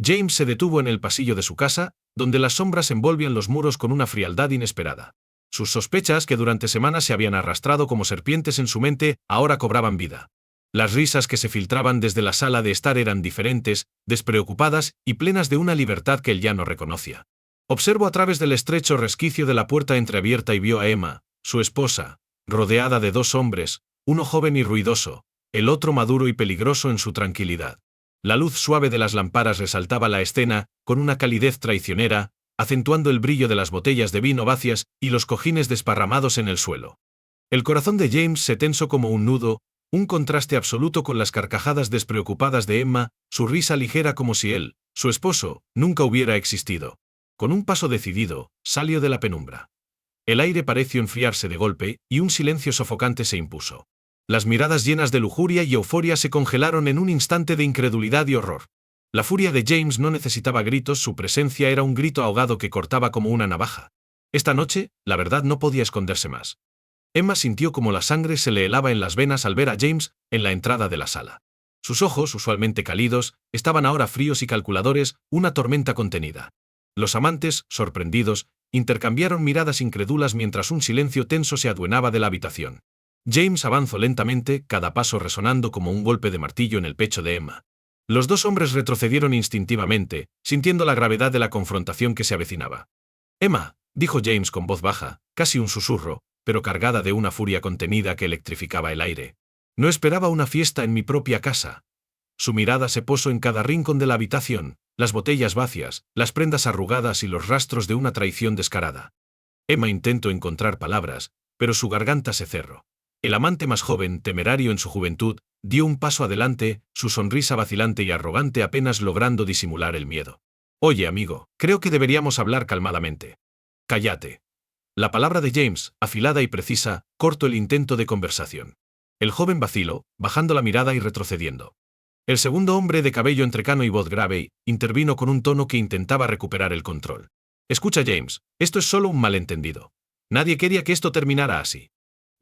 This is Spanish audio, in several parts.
James se detuvo en el pasillo de su casa, donde las sombras envolvían los muros con una frialdad inesperada. Sus sospechas, que durante semanas se habían arrastrado como serpientes en su mente, ahora cobraban vida. Las risas que se filtraban desde la sala de estar eran diferentes, despreocupadas y plenas de una libertad que él ya no reconocía. Observó a través del estrecho resquicio de la puerta entreabierta y vio a Emma, su esposa, rodeada de dos hombres, uno joven y ruidoso, el otro maduro y peligroso en su tranquilidad. La luz suave de las lámparas resaltaba la escena, con una calidez traicionera, acentuando el brillo de las botellas de vino vacías y los cojines desparramados en el suelo. El corazón de James se tensó como un nudo, un contraste absoluto con las carcajadas despreocupadas de Emma, su risa ligera como si él, su esposo, nunca hubiera existido. Con un paso decidido, salió de la penumbra. El aire pareció enfriarse de golpe, y un silencio sofocante se impuso. Las miradas llenas de lujuria y euforia se congelaron en un instante de incredulidad y horror. La furia de James no necesitaba gritos, su presencia era un grito ahogado que cortaba como una navaja. Esta noche, la verdad no podía esconderse más. Emma sintió como la sangre se le helaba en las venas al ver a James en la entrada de la sala. Sus ojos, usualmente cálidos, estaban ahora fríos y calculadores, una tormenta contenida. Los amantes, sorprendidos, intercambiaron miradas incrédulas mientras un silencio tenso se adueñaba de la habitación. James avanzó lentamente, cada paso resonando como un golpe de martillo en el pecho de Emma. Los dos hombres retrocedieron instintivamente, sintiendo la gravedad de la confrontación que se avecinaba. «Emma», dijo James con voz baja, casi un susurro, pero cargada de una furia contenida que electrificaba el aire. «No esperaba una fiesta en mi propia casa». Su mirada se posó en cada rincón de la habitación, las botellas vacías, las prendas arrugadas y los rastros de una traición descarada. Emma intentó encontrar palabras, pero su garganta se cerró. El amante más joven, temerario en su juventud, dio un paso adelante, su sonrisa vacilante y arrogante apenas logrando disimular el miedo. «Oye, amigo, creo que deberíamos hablar calmadamente». «Cállate». La palabra de James, afilada y precisa, cortó el intento de conversación. El joven vaciló, bajando la mirada y retrocediendo. El segundo hombre de cabello entrecano y voz grave intervino con un tono que intentaba recuperar el control. «Escucha, James, esto es solo un malentendido. Nadie quería que esto terminara así».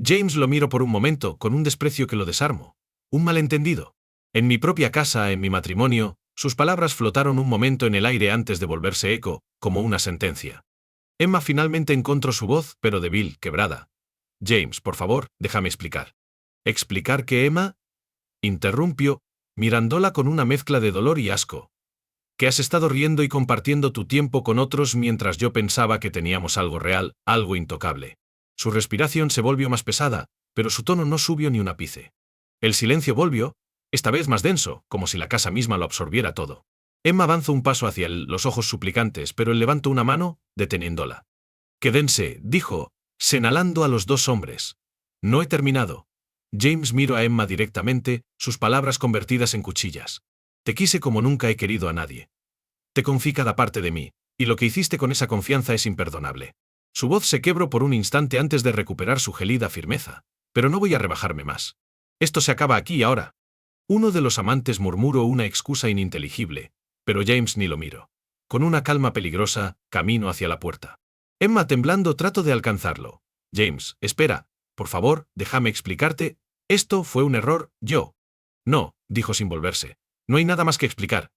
James lo miró por un momento, con un desprecio que lo desarmó. «¿Un malentendido? En mi propia casa, en mi matrimonio». Sus palabras flotaron un momento en el aire antes de volverse eco, como una sentencia. Emma finalmente encontró su voz, pero débil, quebrada. «James, por favor, déjame explicar». «¿Explicar qué, Emma?», interrumpió, mirándola con una mezcla de dolor y asco. «Que has estado riendo y compartiendo tu tiempo con otros mientras yo pensaba que teníamos algo real, algo intocable». Su respiración se volvió más pesada, pero su tono no subió ni un ápice. El silencio volvió, esta vez más denso, como si la casa misma lo absorbiera todo. Emma avanzó un paso hacia él, los ojos suplicantes, pero él levantó una mano, deteniéndola. «Quédense», dijo, señalando a los dos hombres. «No he terminado». James miró a Emma directamente, sus palabras convertidas en cuchillas. «Te quise como nunca he querido a nadie. Te confié cada parte de mí, y lo que hiciste con esa confianza es imperdonable». Su voz se quebró por un instante antes de recuperar su gelida firmeza. «Pero no voy a rebajarme más. Esto se acaba aquí y ahora». Uno de los amantes murmuró una excusa ininteligible, pero James ni lo miró. Con una calma peligrosa, caminó hacia la puerta. Emma, temblando, trató de alcanzarlo. «James, espera. Por favor, déjame explicarte. Esto fue un error, yo». «No», dijo sin volverse. «No hay nada más que explicar».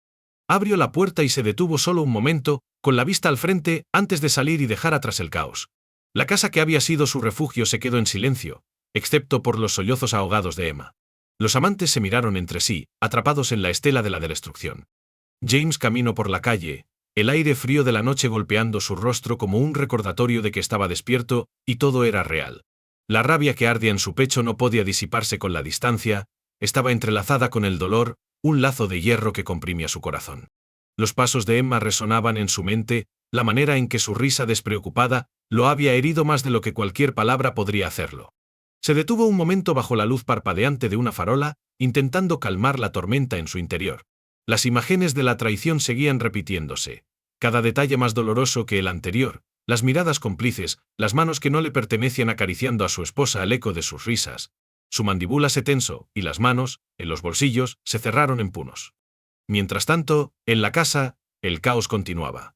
Abrió la puerta y se detuvo solo un momento, con la vista al frente, antes de salir y dejar atrás el caos. La casa que había sido su refugio se quedó en silencio, excepto por los sollozos ahogados de Emma. Los amantes se miraron entre sí, atrapados en la estela de la destrucción. James caminó por la calle, el aire frío de la noche golpeando su rostro como un recordatorio de que estaba despierto, y todo era real. La rabia que ardía en su pecho no podía disiparse con la distancia, estaba entrelazada con el dolor, un lazo de hierro que comprimía su corazón. Los pasos de Emma resonaban en su mente, la manera en que su risa despreocupada lo había herido más de lo que cualquier palabra podría hacerlo. Se detuvo un momento bajo la luz parpadeante de una farola, intentando calmar la tormenta en su interior. Las imágenes de la traición seguían repitiéndose, cada detalle más doloroso que el anterior, las miradas cómplices, las manos que no le pertenecían acariciando a su esposa al eco de sus risas. Su mandíbula se tensó, y las manos, en los bolsillos, se cerraron en puños. Mientras tanto, en la casa, el caos continuaba.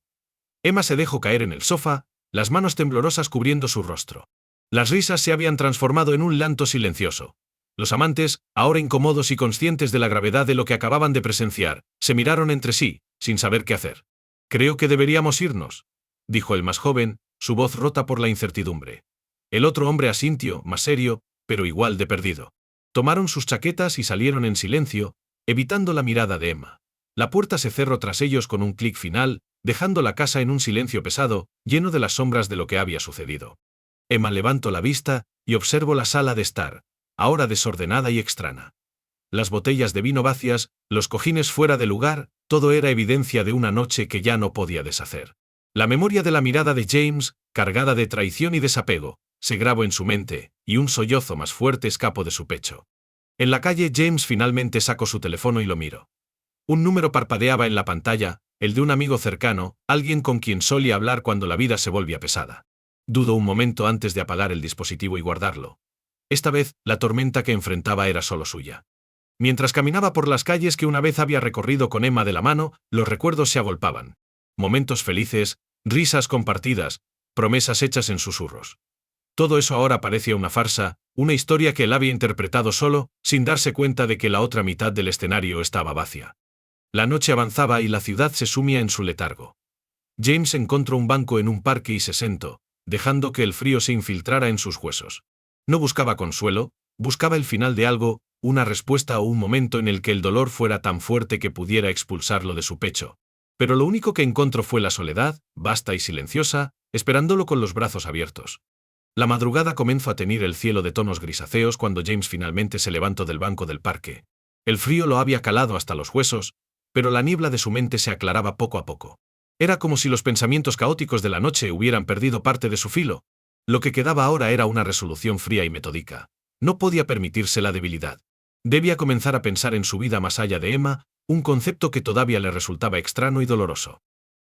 Emma se dejó caer en el sofá, las manos temblorosas cubriendo su rostro. Las risas se habían transformado en un llanto silencioso. Los amantes, ahora incómodos y conscientes de la gravedad de lo que acababan de presenciar, se miraron entre sí, sin saber qué hacer. «Creo que deberíamos irnos», dijo el más joven, su voz rota por la incertidumbre. El otro hombre asintió, más serio, pero igual de perdido. Tomaron sus chaquetas y salieron en silencio, evitando la mirada de Emma. La puerta se cerró tras ellos con un clic final, dejando la casa en un silencio pesado, lleno de las sombras de lo que había sucedido. Emma levantó la vista y observó la sala de estar, ahora desordenada y extraña. Las botellas de vino vacías, los cojines fuera de lugar, todo era evidencia de una noche que ya no podía deshacer. La memoria de la mirada de James, cargada de traición y desapego, se grabó en su mente, y un sollozo más fuerte escapó de su pecho. En la calle James finalmente sacó su teléfono y lo miró. Un número parpadeaba en la pantalla, el de un amigo cercano, alguien con quien solía hablar cuando la vida se volvía pesada. Dudó un momento antes de apagar el dispositivo y guardarlo. Esta vez, la tormenta que enfrentaba era solo suya. Mientras caminaba por las calles que una vez había recorrido con Emma de la mano, los recuerdos se agolpaban. Momentos felices, risas compartidas, promesas hechas en susurros. Todo eso ahora parecía una farsa, una historia que él había interpretado solo, sin darse cuenta de que la otra mitad del escenario estaba vacía. La noche avanzaba y la ciudad se sumía en su letargo. James encontró un banco en un parque y se sentó, dejando que el frío se infiltrara en sus huesos. No buscaba consuelo, buscaba el final de algo, una respuesta o un momento en el que el dolor fuera tan fuerte que pudiera expulsarlo de su pecho. Pero lo único que encontró fue la soledad, vasta y silenciosa, esperándolo con los brazos abiertos. La madrugada comenzó a teñir el cielo de tonos grisáceos cuando James finalmente se levantó del banco del parque. El frío lo había calado hasta los huesos, pero la niebla de su mente se aclaraba poco a poco. Era como si los pensamientos caóticos de la noche hubieran perdido parte de su filo. Lo que quedaba ahora era una resolución fría y metódica. No podía permitirse la debilidad. Debía comenzar a pensar en su vida más allá de Emma, un concepto que todavía le resultaba extraño y doloroso.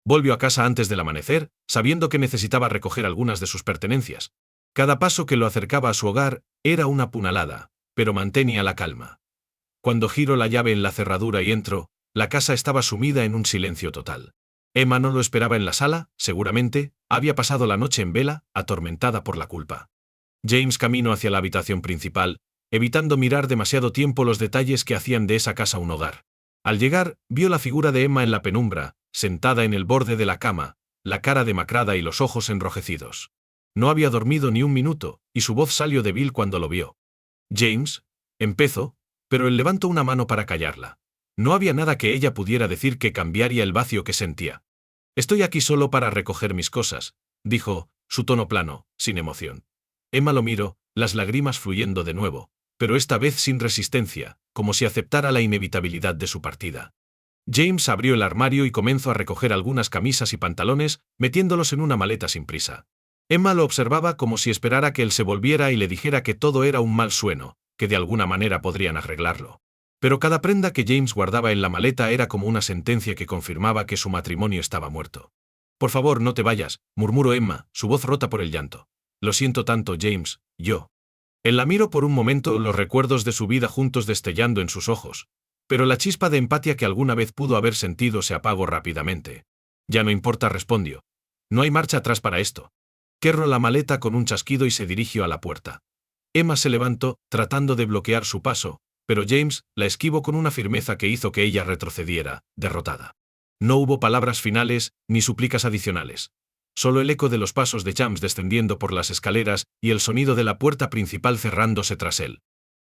Volvió a casa antes del amanecer, sabiendo que necesitaba recoger algunas de sus pertenencias. Cada paso que lo acercaba a su hogar era una puñalada, pero mantenía la calma. Cuando giró la llave en la cerradura y entró, la casa estaba sumida en un silencio total. Emma no lo esperaba en la sala, seguramente, había pasado la noche en vela, atormentada por la culpa. James caminó hacia la habitación principal, evitando mirar demasiado tiempo los detalles que hacían de esa casa un hogar. Al llegar, vio la figura de Emma en la penumbra, sentada en el borde de la cama, la cara demacrada y los ojos enrojecidos. No había dormido ni un minuto, y su voz salió débil cuando lo vio. «James», empezó, pero él levantó una mano para callarla. No había nada que ella pudiera decir que cambiaría el vacío que sentía. «Estoy aquí solo para recoger mis cosas», dijo, su tono plano, sin emoción. Emma lo miró, las lágrimas fluyendo de nuevo, pero esta vez sin resistencia, como si aceptara la inevitabilidad de su partida. James abrió el armario y comenzó a recoger algunas camisas y pantalones, metiéndolos en una maleta sin prisa. Emma lo observaba como si esperara que él se volviera y le dijera que todo era un mal sueño, que de alguna manera podrían arreglarlo. Pero cada prenda que James guardaba en la maleta era como una sentencia que confirmaba que su matrimonio estaba muerto. «Por favor, no te vayas», murmuró Emma, su voz rota por el llanto. «Lo siento tanto, James, yo». Él la miró por un momento, los recuerdos de su vida juntos destellando en sus ojos. Pero la chispa de empatía que alguna vez pudo haber sentido se apagó rápidamente. «Ya no importa», respondió. «No hay marcha atrás para esto». Cerró la maleta con un chasquido y se dirigió a la puerta. Emma se levantó, tratando de bloquear su paso, pero James la esquivó con una firmeza que hizo que ella retrocediera, derrotada. No hubo palabras finales, ni súplicas adicionales. Solo el eco de los pasos de James descendiendo por las escaleras y el sonido de la puerta principal cerrándose tras él.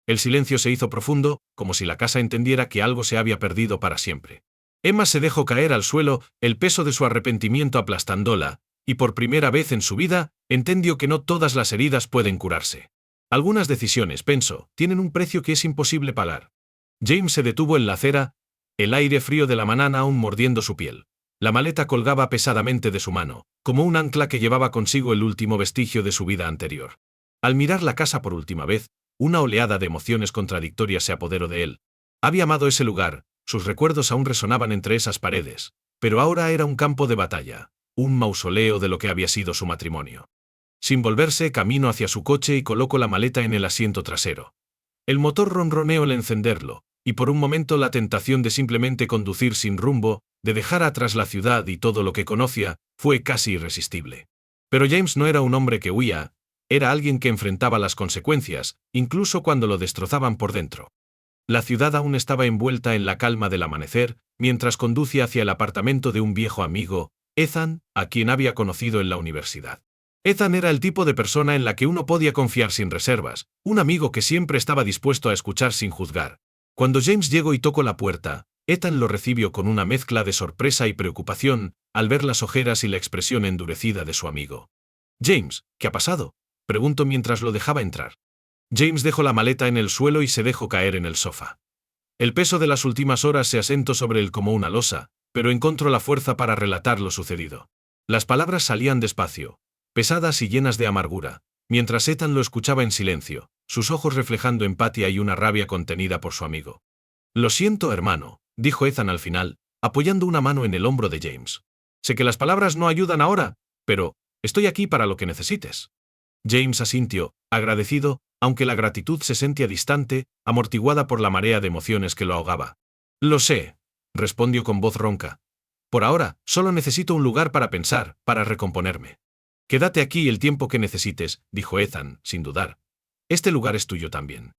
El silencio se hizo profundo, como si la casa entendiera que algo se había perdido para siempre. Emma se dejó caer al suelo, el peso de su arrepentimiento aplastándola, y por primera vez en su vida, entendió que no todas las heridas pueden curarse. Algunas decisiones, pensó, tienen un precio que es imposible pagar. James se detuvo en la acera, el aire frío de la mañana aún mordiendo su piel. La maleta colgaba pesadamente de su mano, como un ancla que llevaba consigo el último vestigio de su vida anterior. Al mirar la casa por última vez, una oleada de emociones contradictorias se apoderó de él. Había amado ese lugar, sus recuerdos aún resonaban entre esas paredes, pero ahora era un campo de batalla, un mausoleo de lo que había sido su matrimonio. Sin volverse, caminó hacia su coche y colocó la maleta en el asiento trasero. El motor ronroneó al encenderlo, y por un momento la tentación de simplemente conducir sin rumbo, de dejar atrás la ciudad y todo lo que conocía, fue casi irresistible. Pero James no era un hombre que huía, Era alguien que enfrentaba las consecuencias, incluso cuando lo destrozaban por dentro. La ciudad aún estaba envuelta en la calma del amanecer, mientras conducía hacia el apartamento de un viejo amigo, Ethan, a quien había conocido en la universidad. Ethan era el tipo de persona en la que uno podía confiar sin reservas, un amigo que siempre estaba dispuesto a escuchar sin juzgar. Cuando James llegó y tocó la puerta, Ethan lo recibió con una mezcla de sorpresa y preocupación, al ver las ojeras y la expresión endurecida de su amigo. «James, ¿qué ha pasado?», preguntó mientras lo dejaba entrar. James dejó la maleta en el suelo y se dejó caer en el sofá. El peso de las últimas horas se asentó sobre él como una losa, pero encontró la fuerza para relatar lo sucedido. Las palabras salían despacio, pesadas y llenas de amargura, mientras Ethan lo escuchaba en silencio, sus ojos reflejando empatía y una rabia contenida por su amigo. «Lo siento, hermano», dijo Ethan al final, apoyando una mano en el hombro de James. «Sé que las palabras no ayudan ahora, pero estoy aquí para lo que necesites». James asintió, agradecido, aunque la gratitud se sentía distante, amortiguada por la marea de emociones que lo ahogaba. «Lo sé», respondió con voz ronca. «Por ahora, solo necesito un lugar para pensar, para recomponerme». «Quédate aquí el tiempo que necesites», dijo Ethan, sin dudar. «Este lugar es tuyo también».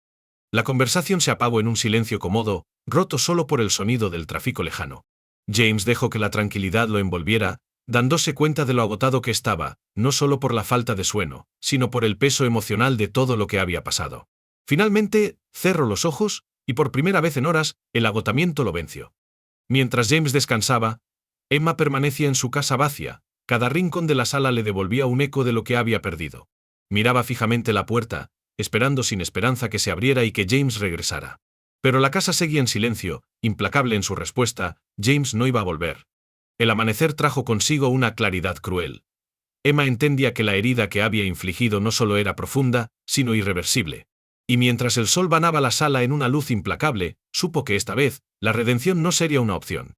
La conversación se apagó en un silencio cómodo, roto solo por el sonido del tráfico lejano. James dejó que la tranquilidad lo envolviera, dándose cuenta de lo agotado que estaba, no solo por la falta de sueño, sino por el peso emocional de todo lo que había pasado. Finalmente, cerró los ojos, y por primera vez en horas, el agotamiento lo venció. Mientras James descansaba, Emma permanecía en su casa vacía, cada rincón de la sala le devolvía un eco de lo que había perdido. Miraba fijamente la puerta, esperando sin esperanza que se abriera y que James regresara. Pero la casa seguía en silencio, implacable en su respuesta: James no iba a volver. El amanecer trajo consigo una claridad cruel. Emma entendía que la herida que había infligido no solo era profunda, sino irreversible. Y mientras el sol banaba la sala en una luz implacable, supo que esta vez, la redención no sería una opción.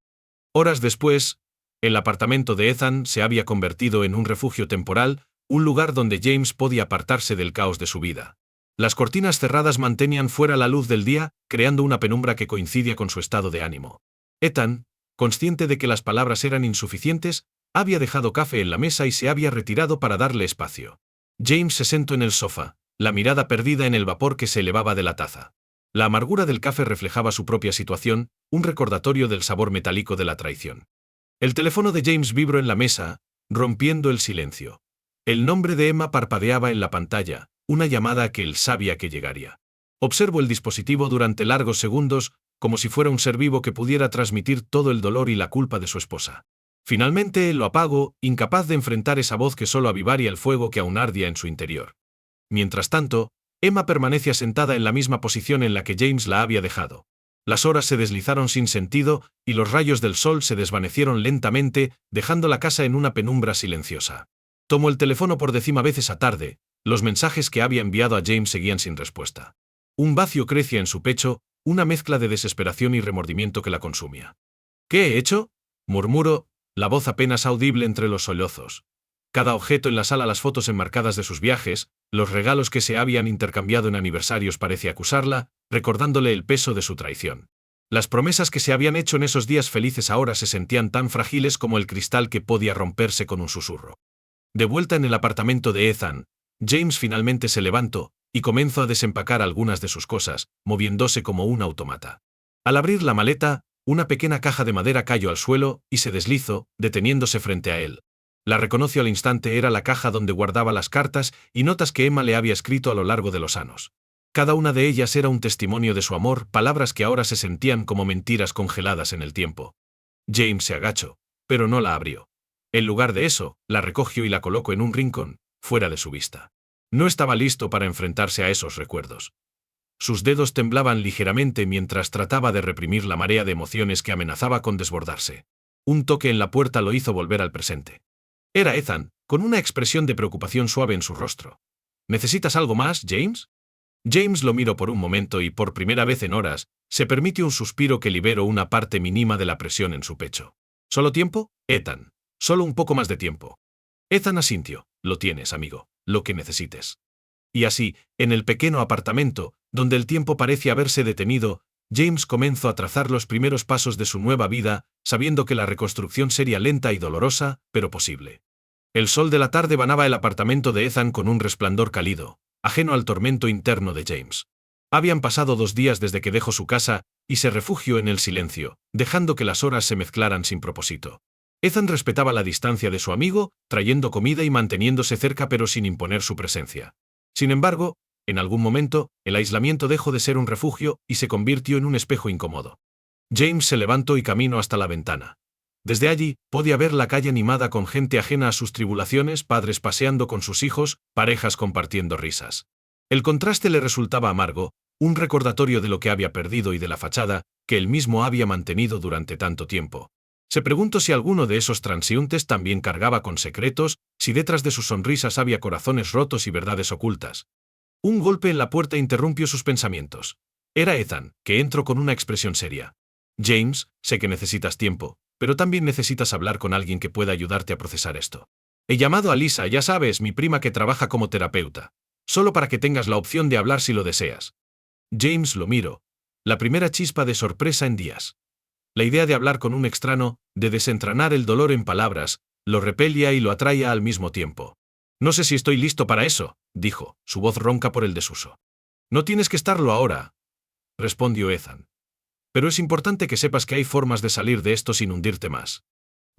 Horas después, el apartamento de Ethan se había convertido en un refugio temporal, un lugar donde James podía apartarse del caos de su vida. Las cortinas cerradas mantenían fuera la luz del día, creando una penumbra que coincidía con su estado de ánimo. Ethan, consciente de que las palabras eran insuficientes, había dejado café en la mesa y se había retirado para darle espacio. James se sentó en el sofá, la mirada perdida en el vapor que se elevaba de la taza. La amargura del café reflejaba su propia situación, un recordatorio del sabor metálico de la traición. El teléfono de James vibró en la mesa, rompiendo el silencio. El nombre de Emma parpadeaba en la pantalla, una llamada que él sabía que llegaría. Observó el dispositivo durante largos segundos, como si fuera un ser vivo que pudiera transmitir todo el dolor y la culpa de su esposa. Finalmente lo apagó, incapaz de enfrentar esa voz que solo avivaría el fuego que aún ardía en su interior. Mientras tanto, Emma permanecía sentada en la misma posición en la que James la había dejado. Las horas se deslizaron sin sentido, y los rayos del sol se desvanecieron lentamente, dejando la casa en una penumbra silenciosa. Tomó el teléfono por 10ª vez esa tarde. Los mensajes que había enviado a James seguían sin respuesta. Un vacío crecía en su pecho, una mezcla de desesperación y remordimiento que la consumía. «¿Qué he hecho?», murmuró, la voz apenas audible entre los sollozos. Cada objeto en la sala, las fotos enmarcadas de sus viajes, los regalos que se habían intercambiado en aniversarios parecía acusarla, recordándole el peso de su traición. Las promesas que se habían hecho en esos días felices ahora se sentían tan frágiles como el cristal que podía romperse con un susurro. De vuelta en el apartamento de Ethan, James finalmente se levantó y comenzó a desempacar algunas de sus cosas, moviéndose como un autómata. Al abrir la maleta, una pequeña caja de madera cayó al suelo y se deslizó, deteniéndose frente a él. La reconoció al instante. Era la caja donde guardaba las cartas y notas que Emma le había escrito a lo largo de los años. Cada una de ellas era un testimonio de su amor, palabras que ahora se sentían como mentiras congeladas en el tiempo. James se agachó, pero no la abrió. En lugar de eso, la recogió y la colocó en un rincón, fuera de su vista. No estaba listo para enfrentarse a esos recuerdos. Sus dedos temblaban ligeramente mientras trataba de reprimir la marea de emociones que amenazaba con desbordarse. Un toque en la puerta lo hizo volver al presente. Era Ethan, con una expresión de preocupación suave en su rostro. ¿Necesitas algo más, James? James lo miró por un momento y, por primera vez en horas, se permitió un suspiro que liberó una parte mínima de la presión en su pecho. ¿Solo tiempo, Ethan? Solo un poco más de tiempo. Ethan asintió. Lo tienes, amigo, lo que necesites. Y así, en el pequeño apartamento, donde el tiempo parecía haberse detenido, James comenzó a trazar los primeros pasos de su nueva vida, sabiendo que la reconstrucción sería lenta y dolorosa, pero posible. El sol de la tarde banaba el apartamento de Ethan con un resplandor cálido, ajeno al tormento interno de James. Habían pasado 2 días desde que dejó su casa y se refugió en el silencio, dejando que las horas se mezclaran sin propósito. Ethan respetaba la distancia de su amigo, trayendo comida y manteniéndose cerca pero sin imponer su presencia. Sin embargo, en algún momento, el aislamiento dejó de ser un refugio y se convirtió en un espejo incómodo. James se levantó y caminó hasta la ventana. Desde allí, podía ver la calle animada con gente ajena a sus tribulaciones, padres paseando con sus hijos, parejas compartiendo risas. El contraste le resultaba amargo, un recordatorio de lo que había perdido y de la fachada que él mismo había mantenido durante tanto tiempo. Se preguntó si alguno de esos transeúntes también cargaba con secretos, si detrás de sus sonrisas había corazones rotos y verdades ocultas. Un golpe en la puerta interrumpió sus pensamientos. Era Ethan, que entró con una expresión seria. James, sé que necesitas tiempo, pero también necesitas hablar con alguien que pueda ayudarte a procesar esto. He llamado a Lisa, ya sabes, mi prima que trabaja como terapeuta. Solo para que tengas la opción de hablar si lo deseas. James lo miró. La primera chispa de sorpresa en días. La idea de hablar con un extraño, de desentrañar el dolor en palabras, lo repelía y lo atraía al mismo tiempo. No sé si estoy listo para eso, dijo, su voz ronca por el desuso. No tienes que estarlo ahora, respondió Ethan. Pero es importante que sepas que hay formas de salir de esto sin hundirte más.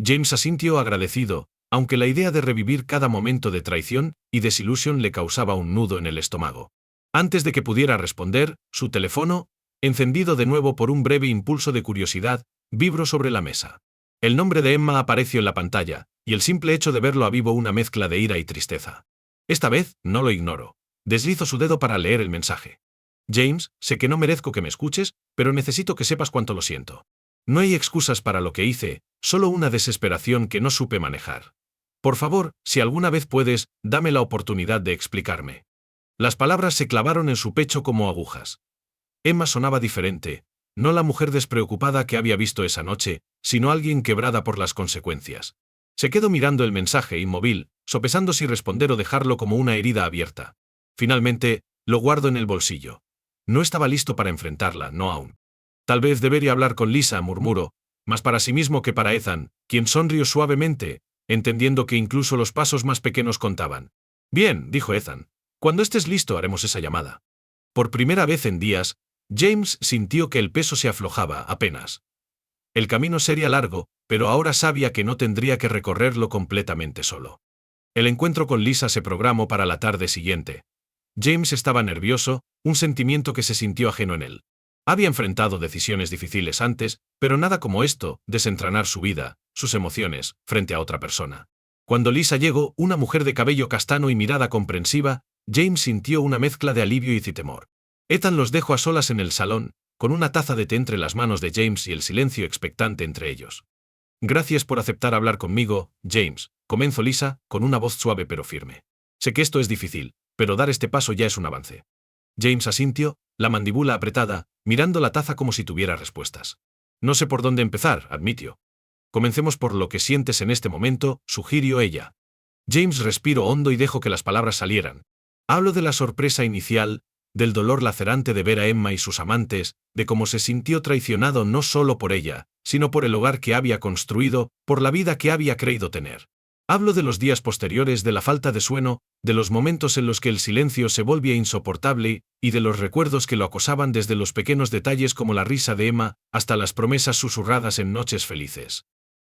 James asintió agradecido, aunque la idea de revivir cada momento de traición y desilusión le causaba un nudo en el estómago. Antes de que pudiera responder, su teléfono, encendido de nuevo por un breve impulso de curiosidad, vibró sobre la mesa. El nombre de Emma apareció en la pantalla, y el simple hecho de verlo avivó una mezcla de ira y tristeza. Esta vez, no lo ignoró. Deslizó su dedo para leer el mensaje. James, sé que no merezco que me escuches, pero necesito que sepas cuánto lo siento. No hay excusas para lo que hice, solo una desesperación que no supe manejar. Por favor, si alguna vez puedes, dame la oportunidad de explicarme. Las palabras se clavaron en su pecho como agujas. Emma sonaba diferente, no la mujer despreocupada que había visto esa noche, sino alguien quebrada por las consecuencias. Se quedó mirando el mensaje inmóvil, sopesando si responder o dejarlo como una herida abierta. Finalmente, lo guardó en el bolsillo. No estaba listo para enfrentarla, no aún. Tal vez debería hablar con Lisa, murmuró, más para sí mismo que para Ethan, quien sonrió suavemente, entendiendo que incluso los pasos más pequeños contaban. Bien, dijo Ethan. Cuando estés listo haremos esa llamada. Por primera vez en días, James sintió que el peso se aflojaba apenas. El camino sería largo, pero ahora sabía que no tendría que recorrerlo completamente solo. El encuentro con Lisa se programó para la tarde siguiente. James estaba nervioso, un sentimiento que se sintió ajeno en él. Había enfrentado decisiones difíciles antes, pero nada como esto, desentrañar su vida, sus emociones, frente a otra persona. Cuando Lisa llegó, una mujer de cabello castaño y mirada comprensiva, James sintió una mezcla de alivio y temor. Ethan los dejó a solas en el salón, con una taza de té entre las manos de James y el silencio expectante entre ellos. Gracias por aceptar hablar conmigo, James, comenzó Lisa, con una voz suave pero firme. Sé que esto es difícil, pero dar este paso ya es un avance. James asintió, la mandíbula apretada, mirando la taza como si tuviera respuestas. No sé por dónde empezar, admitió. Comencemos por lo que sientes en este momento, sugirió ella. James respiró hondo y dejó que las palabras salieran. Hablo de la sorpresa inicial, del dolor lacerante de ver a Emma y sus amantes, de cómo se sintió traicionado no solo por ella, sino por el hogar que había construido, por la vida que había creído tener. Hablo de los días posteriores, de la falta de sueño, de los momentos en los que el silencio se volvía insoportable, y de los recuerdos que lo acosaban desde los pequeños detalles como la risa de Emma, hasta las promesas susurradas en noches felices.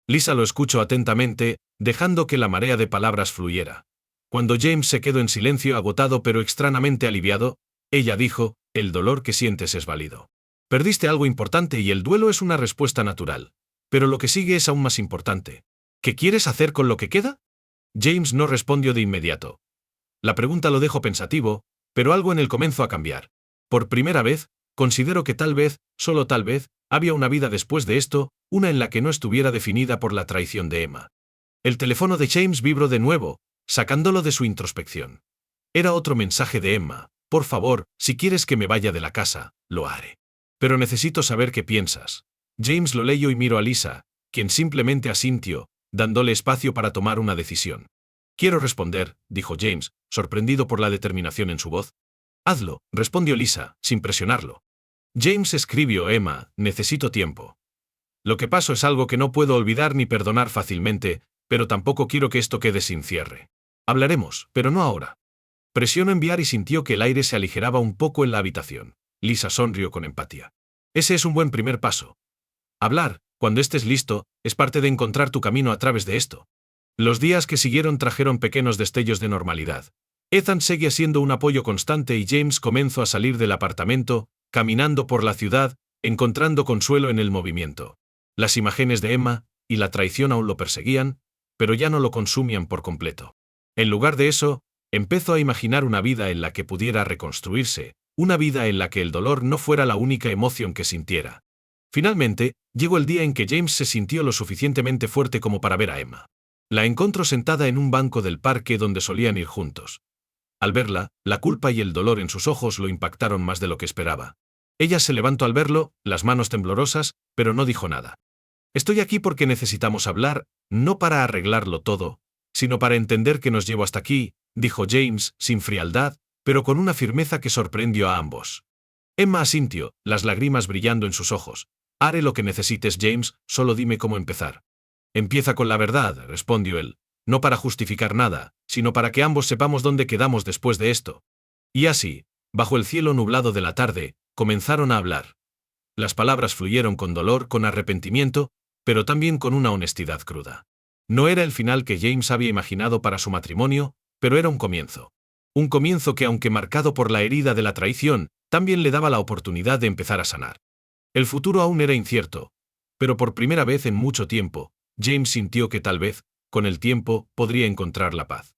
Lisa lo escuchó atentamente, dejando que la marea de palabras fluyera. Cuando James se quedó en silencio agotado pero extrañamente aliviado, ella dijo, el dolor que sientes es válido. Perdiste algo importante y el duelo es una respuesta natural. Pero lo que sigue es aún más importante. ¿Qué quieres hacer con lo que queda? James no respondió de inmediato. La pregunta lo dejó pensativo, pero algo en él comenzó a cambiar. Por primera vez, considero que tal vez, solo tal vez, había una vida después de esto, una en la que no estuviera definida por la traición de Emma. El teléfono de James vibró de nuevo, sacándolo de su introspección. Era otro mensaje de Emma. Por favor, si quieres que me vaya de la casa, lo haré. Pero necesito saber qué piensas. James lo leyó y miró a Lisa, quien simplemente asintió, dándole espacio para tomar una decisión. Quiero responder, dijo James, sorprendido por la determinación en su voz. Hazlo, respondió Lisa, sin presionarlo. James escribió, Emma, necesito tiempo. Lo que pasó es algo que no puedo olvidar ni perdonar fácilmente, pero tampoco quiero que esto quede sin cierre. Hablaremos, pero no ahora. Presionó enviar y sintió que el aire se aligeraba un poco en la habitación. Lisa sonrió con empatía. Ese es un buen primer paso. Hablar, cuando estés listo, es parte de encontrar tu camino a través de esto. Los días que siguieron trajeron pequeños destellos de normalidad. Ethan seguía siendo un apoyo constante y James comenzó a salir del apartamento, caminando por la ciudad, encontrando consuelo en el movimiento. Las imágenes de Emma y la traición aún lo perseguían, pero ya no lo consumían por completo. En lugar de eso, empezó a imaginar una vida en la que pudiera reconstruirse, una vida en la que el dolor no fuera la única emoción que sintiera. Finalmente, llegó el día en que James se sintió lo suficientemente fuerte como para ver a Emma. La encontró sentada en un banco del parque donde solían ir juntos. Al verla, la culpa y el dolor en sus ojos lo impactaron más de lo que esperaba. Ella se levantó al verlo, las manos temblorosas, pero no dijo nada. Estoy aquí porque necesitamos hablar, no para arreglarlo todo, sino para entender qué nos llevó hasta aquí, dijo James, sin frialdad, pero con una firmeza que sorprendió a ambos. Emma asintió, las lágrimas brillando en sus ojos. Haré lo que necesites, James, solo dime cómo empezar. Empieza con la verdad, respondió él, no para justificar nada, sino para que ambos sepamos dónde quedamos después de esto. Y así, bajo el cielo nublado de la tarde, comenzaron a hablar. Las palabras fluyeron con dolor, con arrepentimiento, pero también con una honestidad cruda. No era el final que James había imaginado para su matrimonio, pero era un comienzo. Un comienzo que, aunque marcado por la herida de la traición, también le daba la oportunidad de empezar a sanar. El futuro aún era incierto, pero por primera vez en mucho tiempo, James sintió que tal vez, con el tiempo, podría encontrar la paz.